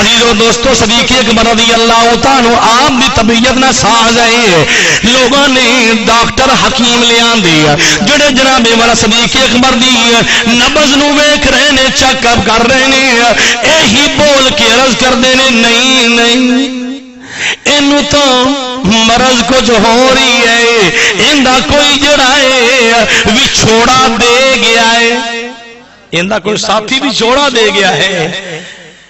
عزیزو دوستو صدیق اکبر رضی اللہ تعالی آپ دی طبیعت نہ ساز ہے لوگوں نے ڈاکٹر حکیم لے آندی جڑے جناب والا صدیق اکبر دی نبض نو ویکھ رہے نے چیک اپ کر رہے نے یہی بول کے عرض کر دے نے نہیں نہیں اینو تو مرض کچھ ہو رہی ہے ایندا کوئی جڑا ہے وچھوڑا دے گیا ہے ایندا کوئی ساتھی بھی چھوڑا دے گیا ہے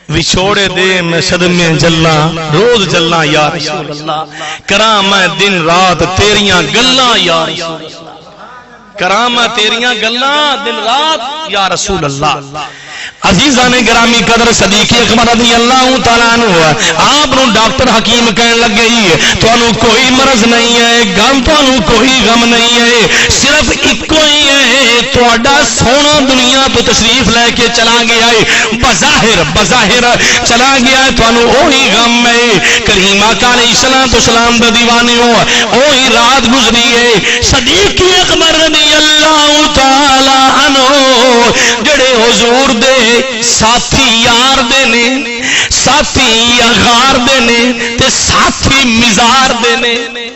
وچھوڑے دے میں صدمے جلنا روز جلنا یا رسول اللہ کراں میں دن رات تیریاں گلاں یا رسول اللہ کراں میں تیریاں گلاں دن رات یا رسول اللہ عزیزان گرامی قدر صدیق اکبر رضی اللہ تعالیٰ عنہ آپ نو ڈاکٹر حکیم کہنے لگ گئی تو انو کوئی مرض نہیں ہے غم تو انو کوئی غم نہیں ہے صرف ایک ہی ہے تو اڈا سونا دنیا تو تشریف لے کے چلا گیا ہے بظاہر چلا گیا ہے تو انو وہی غم ہے کریم آقا علیہ السلام دا دیوانے ہو وہی رات گزری ہے صدیق اکبر رضی اللہ تعالیٰ عنہ جڑے حضور دے ساتھی یار دے نے ساتھی اغار دے نے تے ساتھی مزار دے نے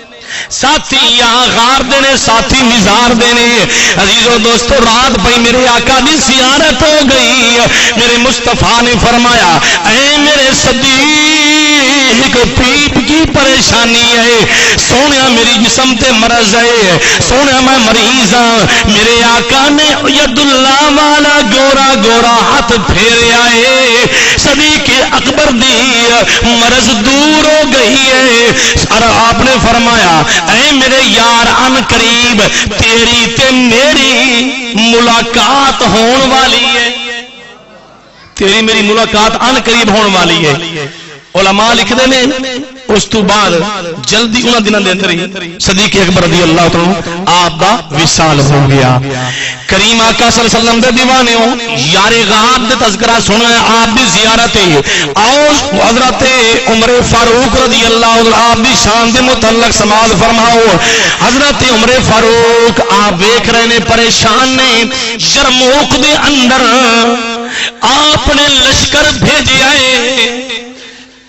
ساتھی اغار دے نے ساتھی مزار دے نے عزیزو دوستو رات پئی میرے آقا دی زیارت ہو گئی میرے مصطفیٰ نے فرمایا اے میرے صدیق پیپ کی پریشانی ہے سونیا میری جسم تے مرض ہے سونیا میں مریض ہاں میرے آقا نے ید اللہ والا گورا گورا ہاتھ پھیرے آئے صدیق اکبر دی مرض دور ہو گئی ہے اور آپ نے فرمایا اے میرے یار ان قریب تیری تے میری ملاقات ہون والی ہے تیری میری ملاقات ان قریب ہون والی ہے علماء لکھ دے نے اس تو بعد جلدی انہاں دنوں دے اندر ہی صدیق اکبر رضی اللہ تعالی آپ دا وصال ہو گیا کریم آقا صلی اللہ علیہ وسلم دے دیوانے ہو یار غاب دے تذکرہ سنا ہے آپ دی زیارت ہے آؤ حضرت عمر فاروق رضی اللہ عنہ آپ دی شان دے متعلق سماعت فرماؤ حضرت عمر فاروق آپ دیکھ رہے نے پریشان نے یرموک دے اندر آپ نے لشکر بھیجے آئے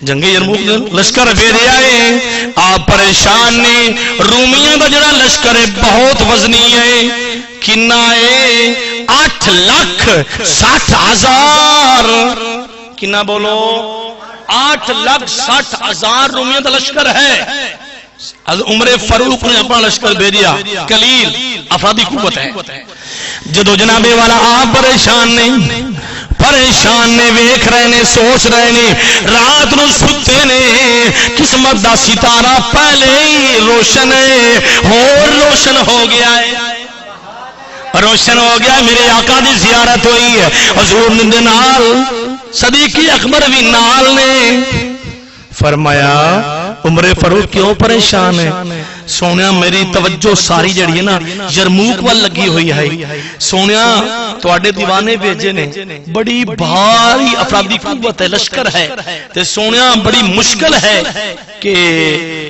جنگی یرموک لشکر بھیجا ہے آپ پریشان نے رومیاں دا جڑا لشکر ہے بہت وزنی ہے کنا ہے 8,60,000 کنا بولو 8,60,000 رومیاں دا لشکر ہے عمر فاروق نے اپنا لشکر بھیجا قلیل افرادی قوت ہے جدو جنابے والا آپ پریشان نے ویکھ رہے نے سوچ رہے نے رات نو ستے نے قسمت دا ستارہ پہلے ہی روشن ہے اور روشن ہو گیا ہے روشن ہو گیا ہے میرے آقا دی زیارت ہوئی ہے حضور نے نال صدیق اکبر بھی نال نے فرمایا عمر فاروق کیوں پریشان ہے سونیا میری توجہ ساری جڑی ہے نا یرموک وال لگی ہوئی ہے سونیا تواڈے دیوانے بھیجے نے بڑی بھاری افرادی قوت ہے لشکر ہے تے سونیا بڑی مشکل ہے کہ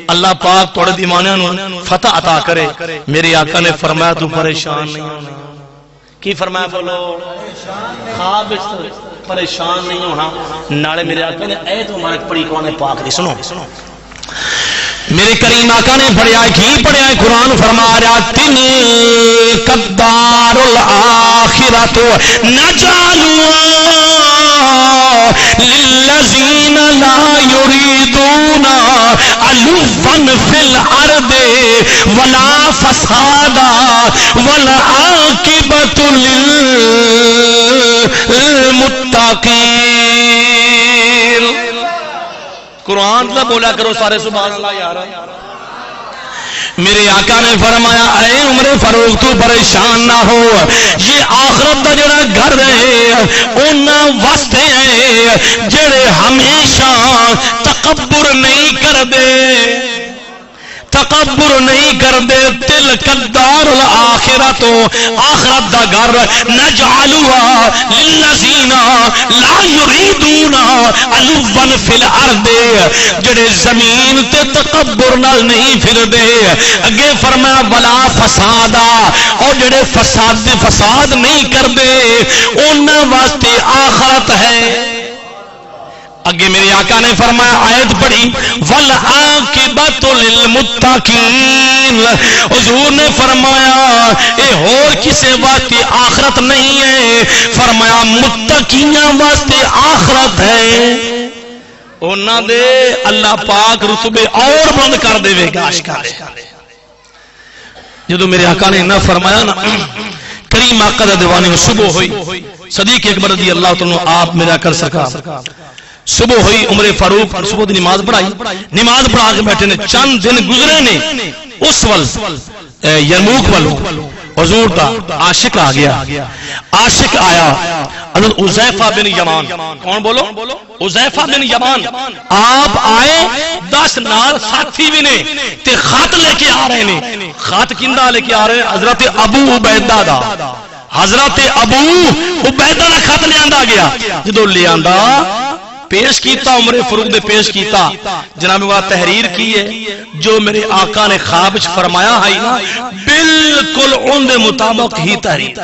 اللہ پاک تواڈے دیوانیاں نو فتح عطا کرے میرے آقا نے فرمایا تو پریشان نہیں ہونا کی فرمایا بولو خواب پریشان نہیں ہونا نالے میرے آقا نے ایت مبارک پڑھی قرآن پاک دی سنو میرے کریم آقا نے پڑھیا کی پڑھیا قرآن فرما رہا تلک الدار الآخرۃ نجعلها للذین لا یریدون علوا فی الارض ولا فسادا والعاقبۃ للمتقین قرآن کا بولا کرو سارے سبحان اللہ یار میرے آقا نے فرمایا اے عمر فاروق تو پریشان نہ ہو یہ آخرت دا جڑا گھر ہے انہاں واسطے ہے جڑے ہمیشہ تکبر نہیں کردے تکبر نہیں کردے تلک الدار الآخرۃ آخرت دا گھر نجعلها للذین لا یریدون علوا فی الارض جڑے زمین تے تکبر نال نہیں پھردے اگے فرمایا ولا فسادا اور جڑے فساد نہیں کردے انہاں واسطے آخرت ہے اگے میرے آقا نے فرمایا آیت پڑھی والعاقبۃ للمتقین، حضور نے فرمایا اے اور کسے واسطے آخرت نہیں ہے، فرمایا متقیاں واسطے آخرت ہے، انہاں دے اللہ پاک رتبے اور بلند کر دے گا اشکال۔ جدو میرے آقا نے نہ فرمایا نا، کریم آقا دا دیوانے میں صبح ہوئی، صدیق اکبر رضی اللہ تعالیٰ آپ میرا کر سرکار صبح ہوئی، عمر فاروق صبح دی نماز پڑھائی، نماز پڑھا کے بیٹھے نے، چند دن گزرے نے، اس یرموک والوں حضور دا عاشق آ گیا، عاشق آیا حضرت حذیفہ بن یمان، کون بولو؟ حذیفہ بن یمان، آپ آئے 10 نال ساتھی بھی نے تے خط لے کے آ رہے نے، خط کندہ لے کے آ رہے ہیں؟ حضرت ابو عبیدہ دا، حضرت ابو عبیدہ دا خط لے آندہ گیا، جدو لے آندہ پیش کیتا، عمر فاروق نے پیش کیتا، جناب والا تحریر کی ہے، جو میرے آقا نے خواب فرمایا ہے نا بالکل ان دے مطابق ہی تحریر،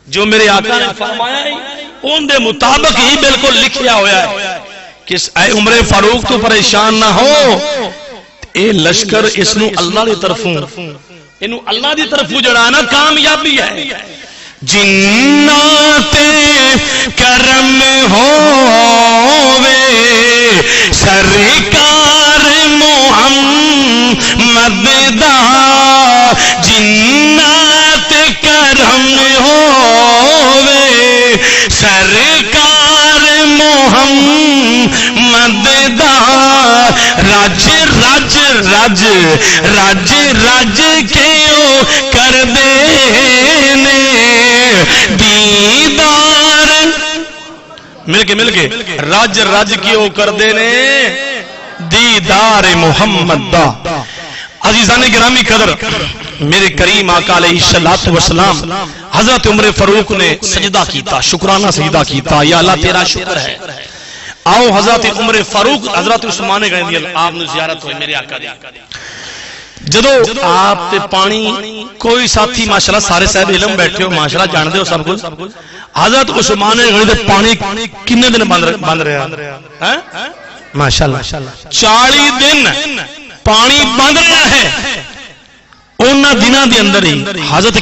جو میرے آقا نے فرمایا ہے ان دے مطابق ہی بالکل لکھیا ہویا ہے کہ اے عمر فاروق تو پریشان نہ ہو، اے لشکر اس نو اللہ دی طرفوں، انو اللہ دی طرفوں جڑانا کامیابی ہے، جنات کرم ہووے سرکار محمد دا، جنات کرم ہووے سرکار محمد دا، رج رج رج رج رج کیوں کر دینے دیدار، مل کے رج رج کیوں کر دینے دیدار محمد دا۔ عزیزان گرامی قدر، میرے کریم آقا علیہ الصلوۃ والسلام حضرت عمر فاروق نے سجدہ کیتا، شکرانہ سجدہ کیتا، یا اللہ تیرا شکر ہے۔ آؤ حضرت عمر فاروق حضرت عثمان غنی آپ نے زیارت ہوئی میرے آقا دی، جدو آپ تے پانی کوئی ساتھی ماشاءاللہ سارے صاحب علم بیٹھے ہو ماشاءاللہ جان دے ہو سب کچھ، حضرت عثمان غنی دے پانی کنے دن بند رہا ہے؟ ماشاءاللہ 40 دن پانی بند رہا ہے، انہاں دنوں دے اندر ہی حضرت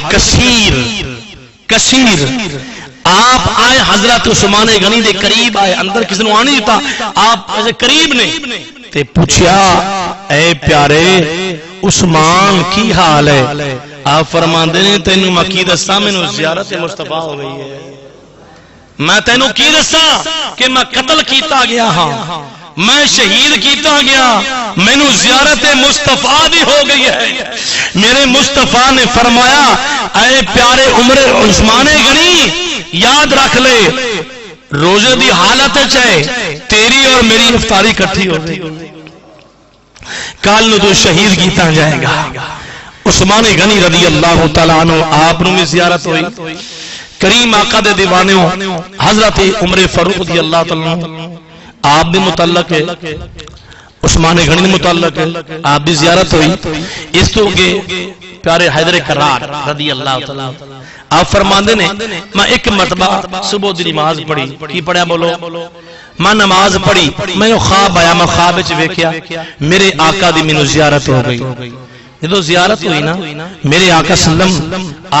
کثیر آپ آئے، حضرت عثمان غنی دے قریب آئے، اندر کسی نے آنے دیتا، آپ ایسے قریب نے تے پوچھیا اے پیارے عثمان کی حال ہے؟ آپ فرماندے نے تینوں میں کی دساں مینوں زیارت مصطفیٰ ہو گئی ہے، میں تینوں کی دساں کہ میں قتل کیتا گیا ہاں، میں شہید کیتا گیا، مینوں زیارت مصطفیٰ بھی ہو گئی ہے۔ میرے مصطفیٰ نے فرمایا اے پیارے عمر عثمان غنی یاد رکھ لے، روزے دی حالت ہے تیری اور میری افطاری کٹھی ہو گئی، کل نو تو شہید کیتا جائے گا۔ عثمان غنی رضی اللہ تعالیٰ عنہ آپ نو بھی زیارت ہوئی، کریم آقا دے دیوانیوں حضرت عمر فاروق رضی اللہ تعالیٰ عنہ آپ بھی متعلق ہے، عثمان غنی متعلق ہے، آپ بھی زیارت ہوئی۔ اس تو کہ پیارے حیدر کرار رضی اللہ تعالیٰ آپ فرماندے نے میں ایک مرتبہ صبح دی نماز پڑھی، کی پڑھیا بولو؟ میں نماز پڑھی، میں خواب آیا، میں خواب وچ ویکھیا میرے آقا دی مینوں زیارت ہو گئی، جدو زیارت ہوئی نا میرے آقا سلم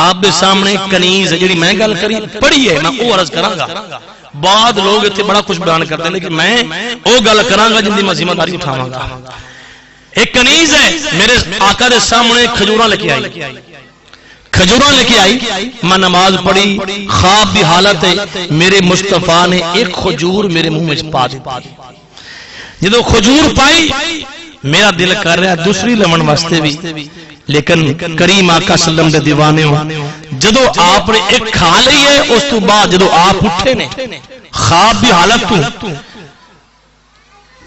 آپ دے سامنے کنیز جڑی میں گل کری پڑھی ہے، میں او عرض کراں گا، بعد لوگ اتنے بڑا کچھ بیان کرتے ہیں لیکن میں وہ گل کراں گا جن کی میں ذمہ داری اٹھاواں گا۔ ایک کنیز ہے میرے آقا دے سامنے کھجوراں لے کے آئی، کھجوراں لے کے آئی، میں نماز پڑھی، خواب دی حالت ہے، میرے مصطفیٰ نے ایک کھجور میرے منہ میں پا دی، جدو کھجور پائی میرا دل کر رہا دوسری لمن واسطے بھی، لیکن کریم آقا سلم دے دیوانے ہو جدو آپ نے ایک کھا لئی ہے، اس تو بعد جدو آپ اٹھے نے خواب بھی حالت تو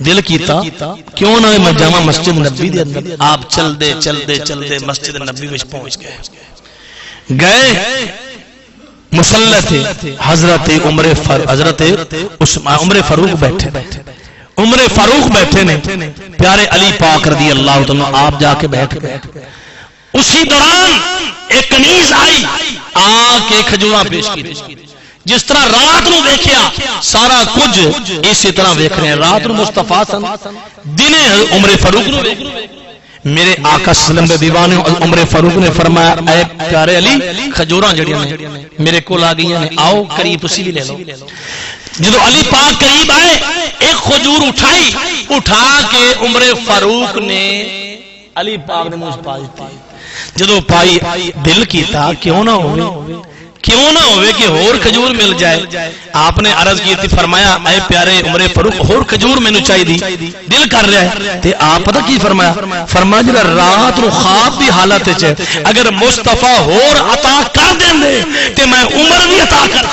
دل کیتا کیوں نہ میں جامع مسجد نبی دے اندر، آپ چل دے مسجد نبی وچ پہنچ گئے، مصلی تھے حضرت عمر فاروق بیٹھے، عمر فاروق بیٹھے نے، پیارے علی پاک رضی اللہ عنہ آپ جا کے بیٹھ گئے، اسی دوران ایک کنیز آئی آ کے کھجوراں پیش کی، جس طرح رات نو ویکھیا سارا کچھ اسی طرح ویکھ رہے ہیں. رات نو مصطفیٰ سن دن عمر فاروق نو میرے آقا صلی اللہ علیہ وسلم دے دیوانے عمر فاروق نے فرمایا اے پیارے علی کھجوراں جڑیاں نے میرے کول آ گئیاں نے آؤ قریب تسی بھی لے لو. جدو علی پاک قریب آئے ایک کھجور اٹھائی اٹھا کے عمر فاروق نے علی پاک نے منہ پا دیتی. جدو پائی دل کیتا کیوں نہ ہوئے کہ اور کھجور مل جائے. آپ نے عرض کی تھی فرمایا اے پیارے عمر فاروق اور کھجور میں نو چاہی دی دل کر رہا ہے. تے آپ پتہ کی فرمایا جڑا رات نو خواب دی حالت وچ اگر مصطفیٰ اور عطا کر دیں تے میں عمر بھی عطا کر